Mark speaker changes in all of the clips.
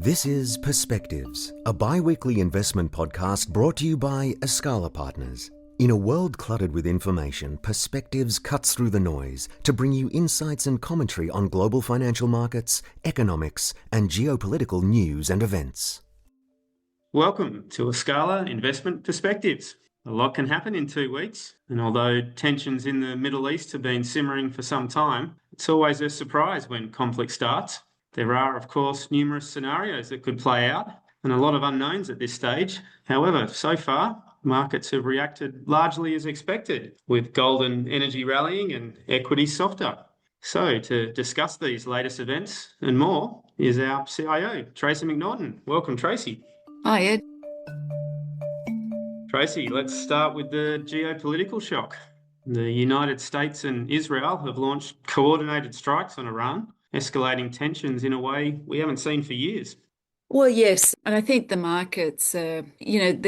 Speaker 1: This is Perspectives, a bi-weekly investment podcast brought to you by Escala Partners. In a world cluttered with information, Perspectives cuts through the noise to bring you insights and commentary on global financial markets, economics, and geopolitical news and events.
Speaker 2: Welcome to Escala Investment Perspectives. A lot can happen in 2 weeks, and although tensions in the Middle East have been simmering for some time, it's always a surprise when conflict starts. There are, of course, numerous scenarios that could play out and a lot of unknowns at this stage. However, so far, markets have reacted largely as expected, with gold and energy rallying and equities softer. So, to discuss these latest events and more is our CIO, Tracey McNaughton. Welcome, Tracey.
Speaker 3: Hi, Ed.
Speaker 2: Tracey, let's start with the geopolitical shock. The United States and Israel have launched coordinated strikes on Iran, escalating tensions in a way we haven't seen for years.
Speaker 3: Well, yes, and I think the markets, they're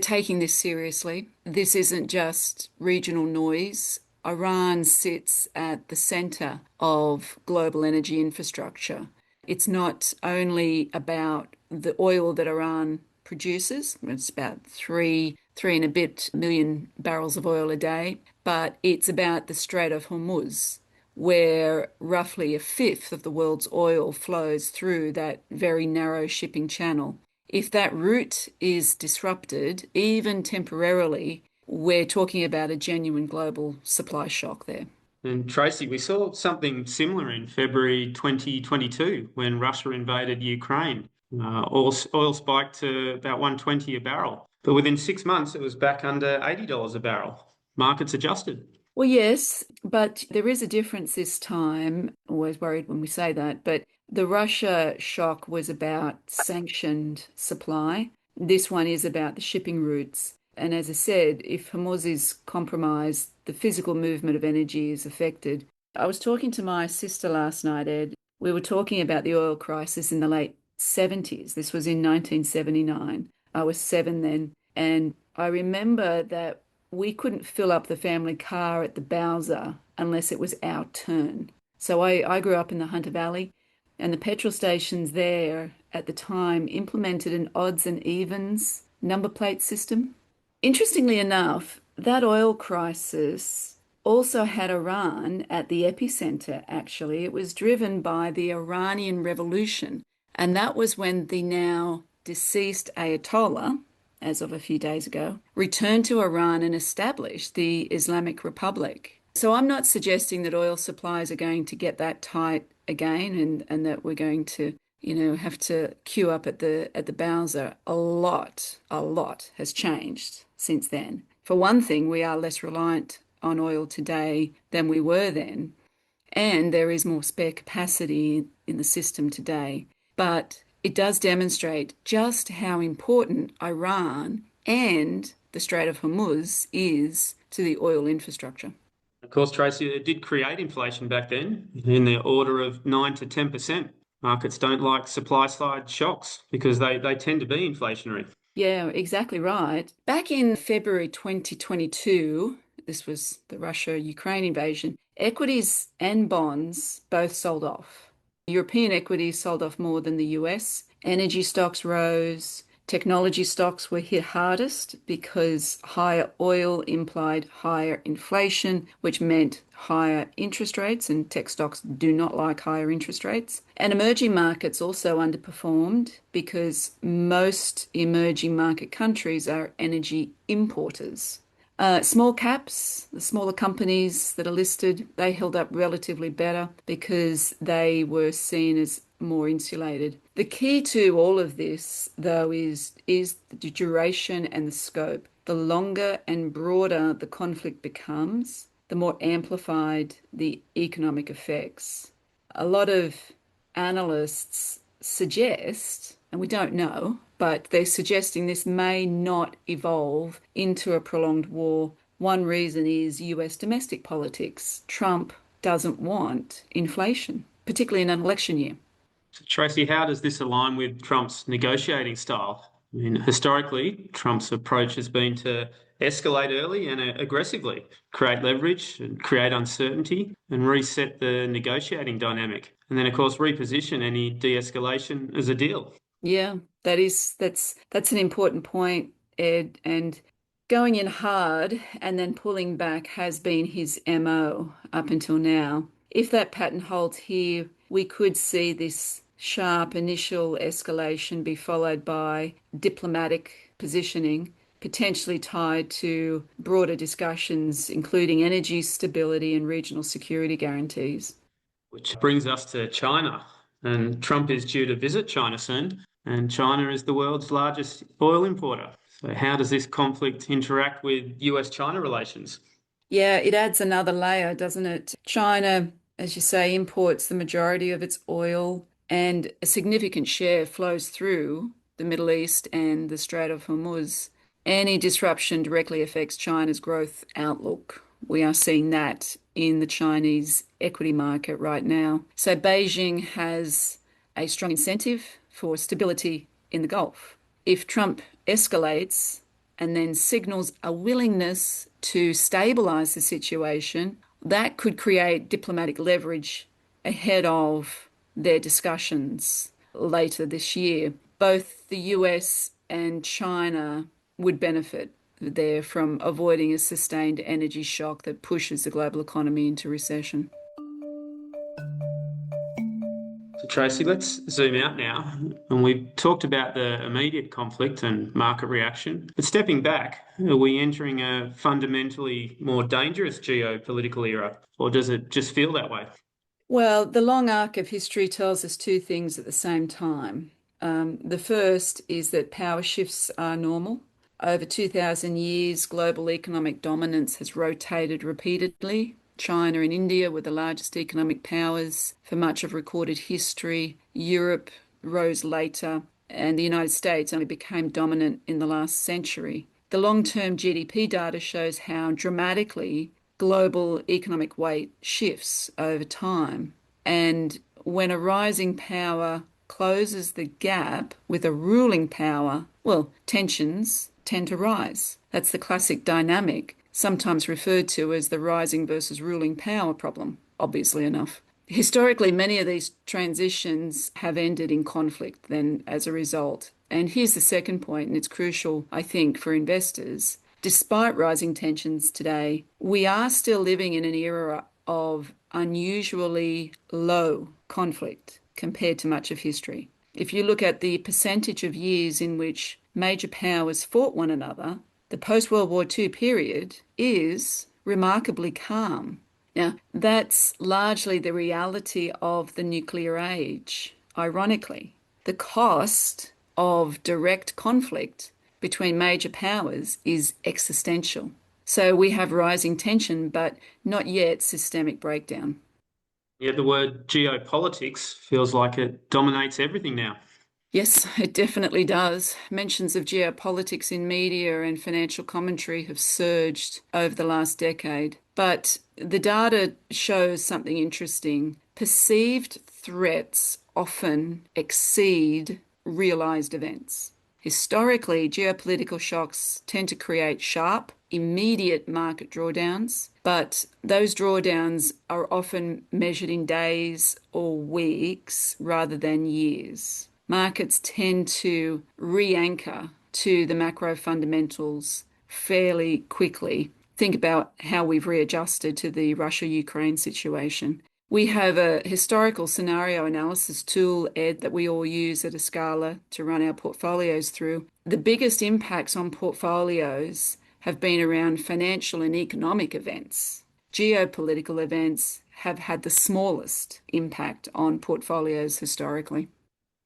Speaker 3: taking this seriously. This isn't just regional noise. Iran sits at the center of global energy infrastructure. It's not only about the oil that Iran produces, it's about three and a bit million barrels of oil a day, but it's about the Strait of Hormuz, where roughly a fifth of the world's oil flows through that very narrow shipping channel. If that route is disrupted, even temporarily, we're talking about a genuine global supply shock there.
Speaker 2: And Tracey, we saw something similar in February 2022 when Russia invaded Ukraine. Oil spiked to about $120 a barrel, but within 6 months it was back under $80 a barrel. Markets adjusted.
Speaker 3: Well, yes, but there is a difference this time. Always worried when we say that, but the Russia shock was about sanctioned supply. This one is about the shipping routes. And as I said, if Hormuz is compromised, the physical movement of energy is affected. I was talking to my sister last night, Ed. We were talking about the oil crisis in the late 70s. This was in 1979. I was 7 then. And I remember that we couldn't fill up the family car at the Bowser unless it was our turn. So I grew up in the Hunter Valley, and the petrol stations there at the time implemented an odds and evens number plate system. Interestingly enough, that oil crisis also had Iran at the epicenter, actually. It was driven by the Iranian Revolution, and that was when the now deceased Ayatollah, as of a few days ago, returned to Iran and established the Islamic Republic. So I'm not suggesting that oil supplies are going to get that tight again and that we're going to, have to queue up at the Bowser. A lot has changed since then. For one thing, we are less reliant on oil today than we were then, and there is more spare capacity in the system today. But it does demonstrate just how important Iran and the Strait of Hormuz is to the oil infrastructure.
Speaker 2: Of course, Tracey, it did create inflation back then in the order of 9 to 10%. Markets don't like supply-side shocks because they tend to be inflationary.
Speaker 3: Yeah, exactly right. Back in February 2022, this was the Russia-Ukraine invasion, equities and bonds both sold off. European equities sold off more than the US. Energy stocks rose. Technology stocks were hit hardest because higher oil implied higher inflation, which meant higher interest rates, and tech stocks do not like higher interest rates. And emerging markets also underperformed because most emerging market countries are energy importers. Small caps, the smaller companies that are listed, they held up relatively better because they were seen as more insulated. The key to all of this, though, is the duration and the scope. The longer and broader the conflict becomes, the more amplified the economic effects. A lot of analysts suggest, and we don't know, but they're suggesting this may not evolve into a prolonged war. One reason is US domestic politics. Trump doesn't want inflation, particularly in an election year.
Speaker 2: Tracey, how does this align with Trump's negotiating style? I mean, historically, Trump's approach has been to escalate early and aggressively, create leverage and create uncertainty and reset the negotiating dynamic. And then, of course, reposition any de-escalation as a deal.
Speaker 3: Yeah, that's an important point, Ed. And going in hard and then pulling back has been his MO up until now. If that pattern holds here, we could see this sharp initial escalation be followed by diplomatic positioning, potentially tied to broader discussions, including energy stability and regional security guarantees.
Speaker 2: Which brings us to China. And Trump is due to visit China soon. And China is the world's largest oil importer. So, how does this conflict interact with US-China relations?
Speaker 3: Yeah, it adds another layer, doesn't it? China, as you say, imports the majority of its oil, and a significant share flows through the Middle East and the Strait of Hormuz. Any disruption directly affects China's growth outlook. We are seeing that in the Chinese equity market right now. So Beijing has a strong incentive for stability in the Gulf. If Trump escalates and then signals a willingness to stabilize the situation, that could create diplomatic leverage ahead of their discussions later this year. Both the US and China would benefit there from avoiding a sustained energy shock that pushes the global economy into recession.
Speaker 2: So, Tracey, let's zoom out now. And we've talked about the immediate conflict and market reaction. But stepping back, are we entering a fundamentally more dangerous geopolitical era, or does it just feel that way?
Speaker 3: Well, the long arc of history tells us two things at the same time. The first is that power shifts are normal. Over 2,000 years, global economic dominance has rotated repeatedly. China and India were the largest economic powers for much of recorded history. Europe rose later, and the United States only became dominant in the last century. The long-term GDP data shows how dramatically global economic weight shifts over time. And when a rising power closes the gap with a ruling power, well, tensions tend to rise. That's the classic dynamic, sometimes referred to as the rising versus ruling power problem, obviously enough. Historically, many of these transitions have ended in conflict then as a result. And here's the second point, and it's crucial, I think, for investors. Despite rising tensions today, we are still living in an era of unusually low conflict compared to much of history. If you look at the percentage of years in which major powers fought one another, the post-World War II period is remarkably calm. Now, that's largely the reality of the nuclear age. Ironically, the cost of direct conflict between major powers is existential. So we have rising tension, but not yet systemic breakdown.
Speaker 2: Yet the word geopolitics feels like it dominates everything now.
Speaker 3: Yes, it definitely does. Mentions of geopolitics in media and financial commentary have surged over the last decade. But the data shows something interesting. Perceived threats often exceed realized events. Historically, geopolitical shocks tend to create sharp, immediate market drawdowns, but those drawdowns are often measured in days or weeks rather than years. Markets tend to re-anchor to the macro fundamentals fairly quickly. Think about how we've readjusted to the Russia-Ukraine situation. We have a historical scenario analysis tool, Ed, that we all use at Escala to run our portfolios through. The biggest impacts on portfolios have been around financial and economic events. Geopolitical events have had the smallest impact on portfolios historically.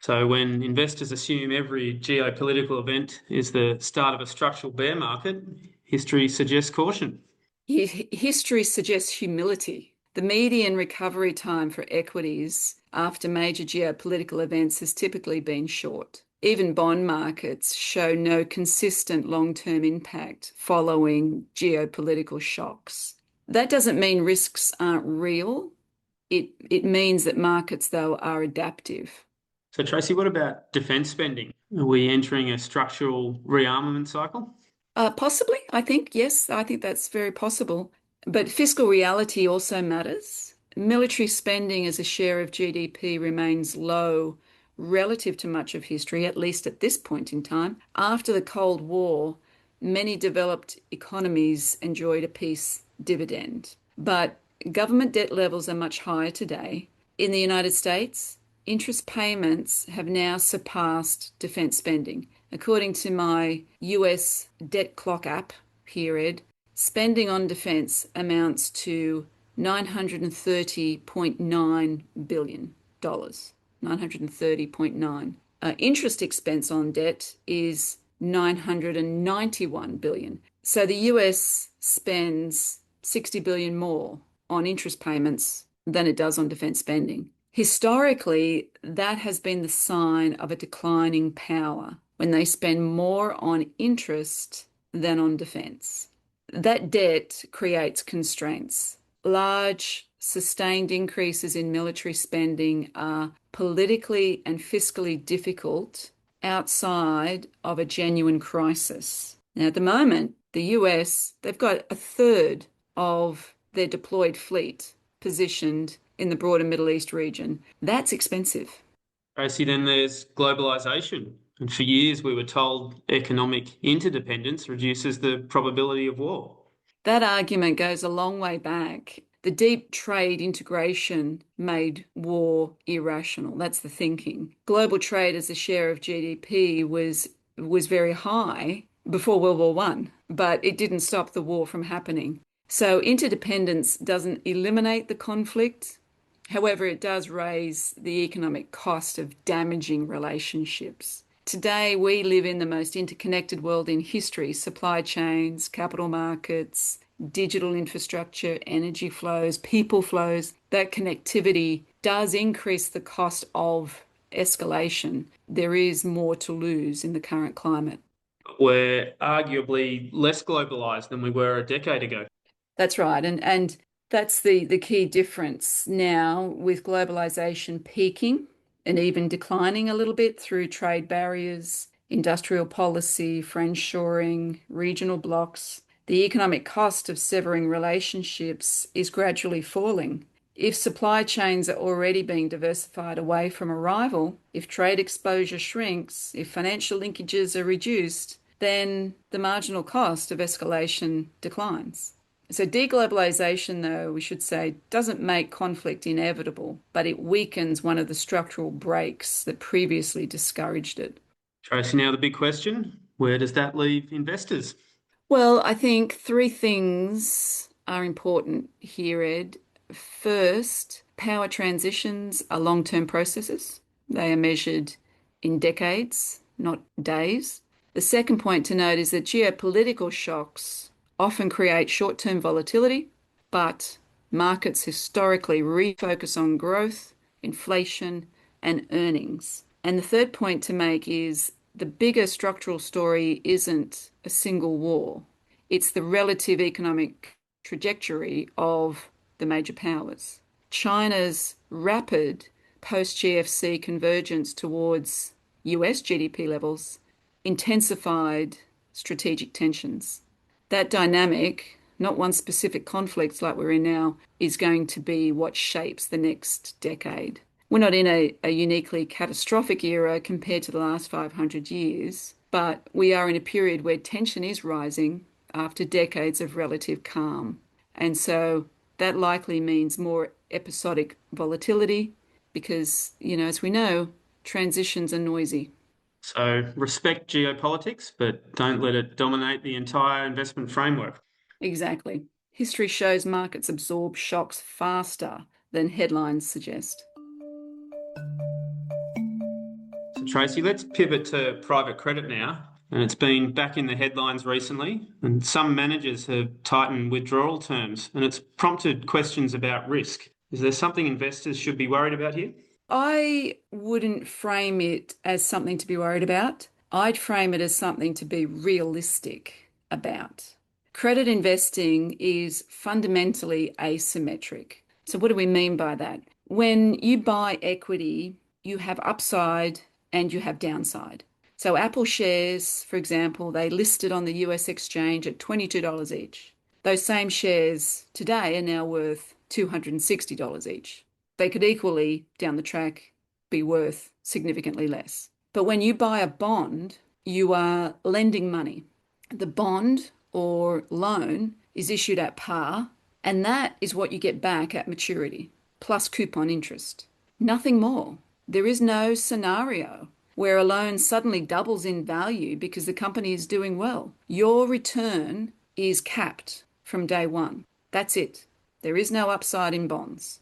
Speaker 2: So when investors assume every geopolitical event is the start of a structural bear market, history suggests caution.
Speaker 3: History suggests humility. The median recovery time for equities after major geopolitical events has typically been short. Even bond markets show no consistent long-term impact following geopolitical shocks. That doesn't mean risks aren't real. It means that markets, though, are adaptive.
Speaker 2: So, Tracey, what about defence spending? Are we entering a structural rearmament cycle?
Speaker 3: Possibly, I think, yes, I think that's very possible. But fiscal reality also matters. Military spending as a share of GDP remains low relative to much of history, at least at this point in time. After the Cold War, many developed economies enjoyed a peace dividend. But government debt levels are much higher today. In the United States, interest payments have now surpassed defense spending. According to my US debt clock app period, spending on defense amounts to $930.9 billion. 930.9. Interest expense on debt is 991 billion. So the US spends 60 billion more on interest payments than it does on defense spending. Historically, that has been the sign of a declining power when they spend more on interest than on defense. That debt creates constraints. Large, sustained increases in military spending are politically and fiscally difficult outside of a genuine crisis. Now, at the moment, the US, they've got a third of their deployed fleet positioned in the broader Middle East region. That's expensive.
Speaker 2: Tracey, then there's globalisation. And for years we were told economic interdependence reduces the probability of war.
Speaker 3: That argument goes a long way back. The deep trade integration made war irrational. That's the thinking. Global trade as a share of GDP was very high before World War I, but it didn't stop the war from happening. So interdependence doesn't eliminate the conflict. However, it does raise the economic cost of damaging relationships. Today, we live in the most interconnected world in history. Supply chains, capital markets, digital infrastructure, energy flows, people flows. That connectivity does increase the cost of escalation. There is more to lose in the current climate.
Speaker 2: We're arguably less globalised than we were a decade ago.
Speaker 3: That's right. And that's the key difference now with globalisation peaking and even declining a little bit through trade barriers, industrial policy, friendshoring, regional blocs. The economic cost of severing relationships is gradually falling. If supply chains are already being diversified away from a rival, if trade exposure shrinks, if financial linkages are reduced, then the marginal cost of escalation declines. So deglobalization, though, we should say, doesn't make conflict inevitable, but it weakens one of the structural breaks that previously discouraged it.
Speaker 2: Tracey, now the big question, where does that leave investors?
Speaker 3: Well, I think three things are important here, Ed. First, power transitions are long-term processes. They are measured in decades, not days. The second point to note is that geopolitical shocks often create short-term volatility, but markets historically refocus on growth, inflation, and earnings. And the third point to make is the bigger structural story isn't a single war. It's the relative economic trajectory of the major powers. China's rapid post-GFC convergence towards US GDP levels intensified strategic tensions. That dynamic, not one specific conflict like we're in now, is going to be what shapes the next decade. We're not in a uniquely catastrophic era compared to the last 500 years, but we are in a period where tension is rising after decades of relative calm. And so that likely means more episodic volatility because, as we know, transitions are noisy.
Speaker 2: So respect geopolitics, but don't let it dominate the entire investment framework.
Speaker 3: Exactly. History shows markets absorb shocks faster than headlines suggest.
Speaker 2: So Tracey, let's pivot to private credit now. And it's been back in the headlines recently, and some managers have tightened withdrawal terms, and it's prompted questions about risk. Is there something investors should be worried about here?
Speaker 3: I wouldn't frame it as something to be worried about. I'd frame it as something to be realistic about. Credit investing is fundamentally asymmetric. So what do we mean by that? When you buy equity, you have upside and you have downside. So Apple shares, for example, they listed on the US exchange at $22 each. Those same shares today are now worth $260 each. They could equally, down the track, be worth significantly less. But when you buy a bond, you are lending money. The bond or loan is issued at par, and that is what you get back at maturity, plus coupon interest. Nothing more. There is no scenario where a loan suddenly doubles in value because the company is doing well. Your return is capped from day one. That's it. There is no upside in bonds.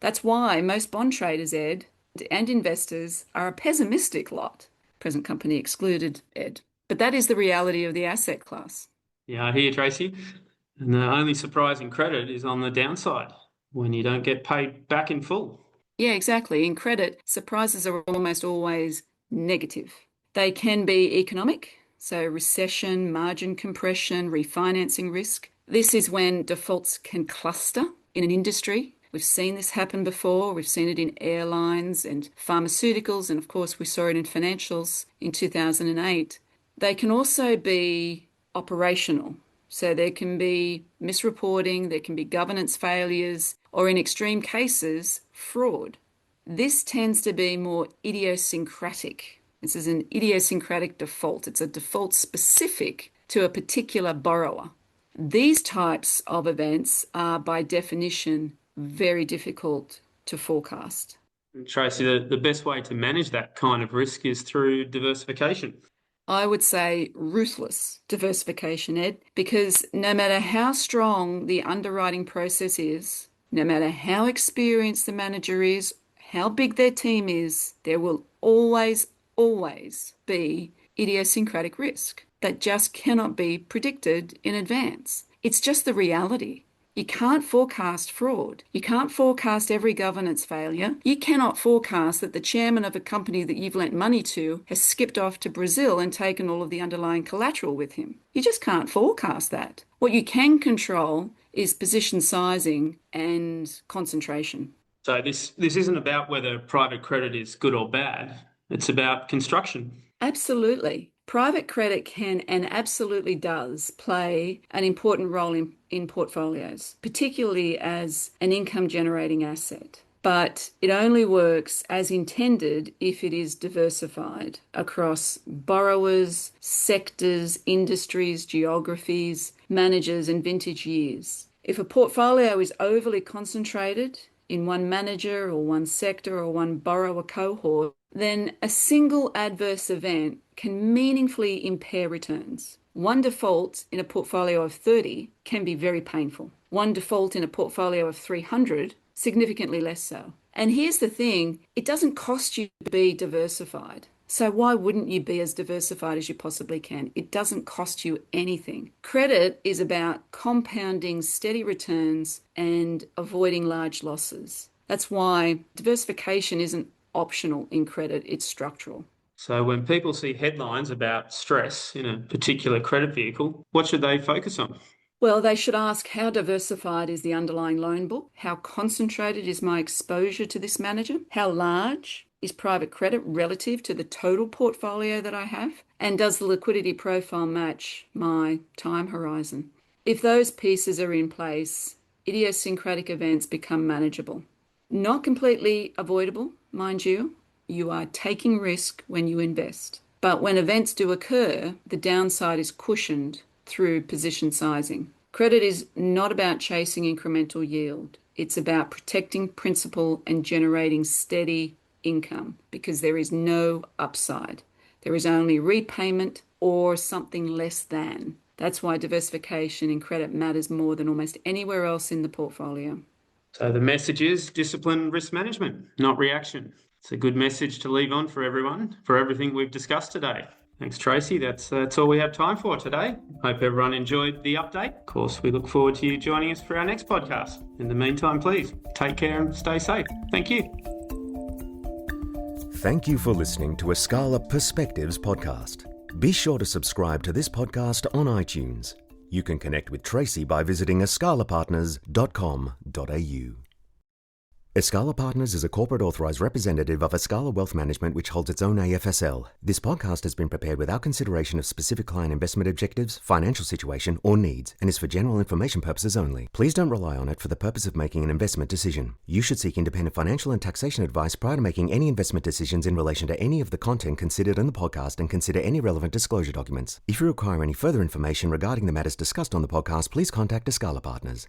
Speaker 3: That's why most bond traders, Ed, and investors are a pessimistic lot, present company excluded, Ed. But that is the reality of the asset class.
Speaker 2: Yeah, I hear you, Tracey. And the only surprise in credit is on the downside, when you don't get paid back in full.
Speaker 3: Yeah, exactly. In credit, surprises are almost always negative. They can be economic, so recession, margin compression, refinancing risk. This is when defaults can cluster in an industry. We've seen this happen before. We've seen it in airlines and pharmaceuticals, and of course we saw it in financials in 2008. They can also be operational. So there can be misreporting, there can be governance failures, or in extreme cases, fraud. This tends to be more idiosyncratic. This is an idiosyncratic default. It's a default specific to a particular borrower. These types of events are by definition very difficult to forecast.
Speaker 2: Tracey, the best way to manage that kind of risk is through diversification.
Speaker 3: I would say ruthless diversification, Ed, because no matter how strong the underwriting process is, no matter how experienced the manager is, how big their team is, there will always be idiosyncratic risk that just cannot be predicted in advance. It's just the reality. You can't forecast fraud. You can't forecast every governance failure. You cannot forecast that the chairman of a company that you've lent money to has skipped off to Brazil and taken all of the underlying collateral with him. You just can't forecast that. What you can control is position sizing and concentration.
Speaker 2: So this isn't about whether private credit is good or bad. It's about construction.
Speaker 3: Absolutely. Private credit can and absolutely does play an important role in portfolios, particularly as an income-generating asset. But it only works as intended if it is diversified across borrowers, sectors, industries, geographies, managers, and vintage years. If a portfolio is overly concentrated in one manager or one sector or one borrower cohort, then a single adverse event can meaningfully impair returns. One default in a portfolio of 30 can be very painful. One default in a portfolio of 300, significantly less so. And here's the thing, it doesn't cost you to be diversified. So why wouldn't you be as diversified as you possibly can? It doesn't cost you anything. Credit is about compounding steady returns and avoiding large losses. That's why diversification isn't optional in credit, it's structural.
Speaker 2: So when people see headlines about stress in a particular credit vehicle, what should they focus on?
Speaker 3: Well, they should ask, how diversified is the underlying loan book? How concentrated is my exposure to this manager? How large is private credit relative to the total portfolio that I have? And does the liquidity profile match my time horizon? If those pieces are in place, idiosyncratic events become manageable. Not completely avoidable, mind you. You are taking risk when you invest. But when events do occur, the downside is cushioned through position sizing. Credit is not about chasing incremental yield. It's about protecting principal and generating steady income because there is no upside. There is only repayment or something less than. That's why diversification in credit matters more than almost anywhere else in the portfolio.
Speaker 2: So the message is disciplined risk management, not reaction. It's a good message to leave on for everyone, for everything we've discussed today. Thanks, Tracey. That's all we have time for today. Hope everyone enjoyed the update. Of course, we look forward to you joining us for our next podcast. In the meantime, please take care and stay safe. Thank you.
Speaker 1: Thank you for listening to Escala Perspectives podcast. Be sure to subscribe to this podcast on iTunes. You can connect with Tracey by visiting escalapartners.com.au. Escala Partners is a corporate authorized representative of Escala Wealth Management, which holds its own AFSL. This podcast has been prepared without consideration of specific client investment objectives, financial situation, or needs, and is for general information purposes only. Please don't rely on it for the purpose of making an investment decision. You should seek independent financial and taxation advice prior to making any investment decisions in relation to any of the content considered in the podcast, and consider any relevant disclosure documents. If you require any further information regarding the matters discussed on the podcast, please contact Escala Partners.